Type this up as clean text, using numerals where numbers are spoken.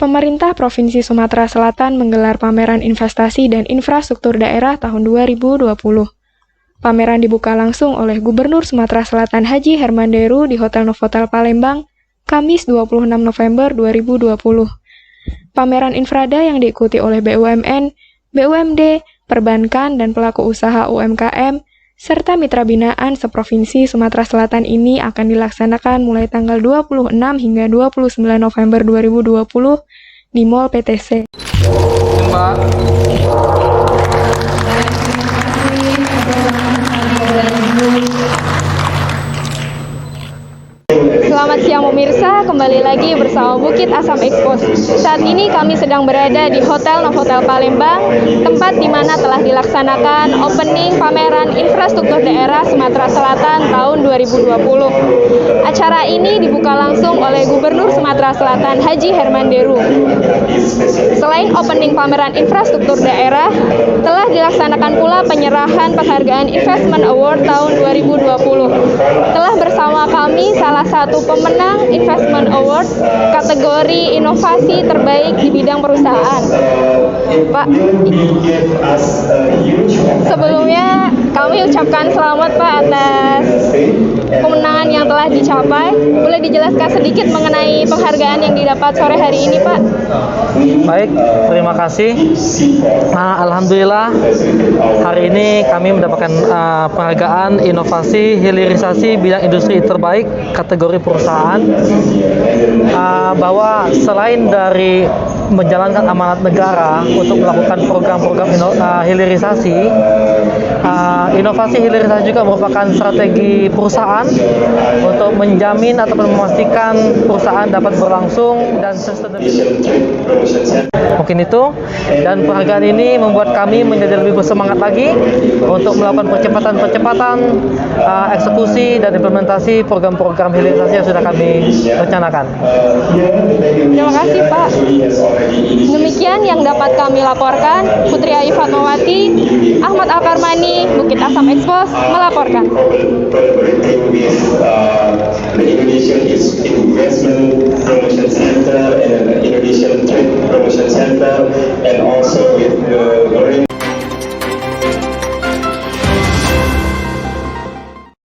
Pemerintah Provinsi Sumatera Selatan menggelar pameran investasi dan infrastruktur daerah tahun 2020. Pameran dibuka langsung oleh Gubernur Sumatera Selatan Haji Herman Deru di Hotel Novotel Palembang, Kamis 26 November 2020. Pameran Infrada yang diikuti oleh BUMN, BUMD, perbankan, dan pelaku usaha UMKM, serta mitra binaan seprovinsi Sumatera Selatan ini akan dilaksanakan mulai tanggal 26 hingga 29 November 2020 di Mall PTC. Mbak. Selamat siang pemirsa, kembali lagi bersama Bukit Asam Expose. Saat ini kami sedang berada di Hotel Novotel Palembang, tempat di mana telah dilaksanakan opening pameran infrastruktur daerah Sumatera Selatan tahun 2020. Acara ini dibuka langsung oleh Gubernur Sumatera Selatan Haji Herman Deru. Selain opening pameran infrastruktur daerah, telah dilaksanakan pula penyerahan penghargaan Investment Award tahun 2020. Telah bersama kami salah satu pemenang Investment Award kategori inovasi terbaik di bidang perusahaan. Pak, sebelumnya kami ucapkan selamat Pak atas kemenangan yang telah dicapai. Boleh dijelaskan sedikit mengenai penghargaan yang didapat sore hari ini, Pak? Baik, terima kasih. Alhamdulillah hari ini kami mendapatkan penghargaan inovasi hilirisasi bidang industri terbaik kategori perusahaan. Bahwa selain dari menjalankan amanat negara untuk melakukan program-program hilirisasi, inovasi hilirisasi juga merupakan strategi perusahaan untuk menjamin atau memastikan perusahaan dapat berlangsung dan sustainable. Mungkin itu, dan penghargaan ini membuat kami menjadi lebih bersemangat lagi untuk melakukan percepatan eksekusi dan implementasi program-program hilirisasi yang sudah kami rencanakan. Terima kasih Pak. Demikian yang dapat kami laporkan. Putri Ayu Fatmawati, Ahmad Alkarmani, Bukit Asam Expose melaporkan.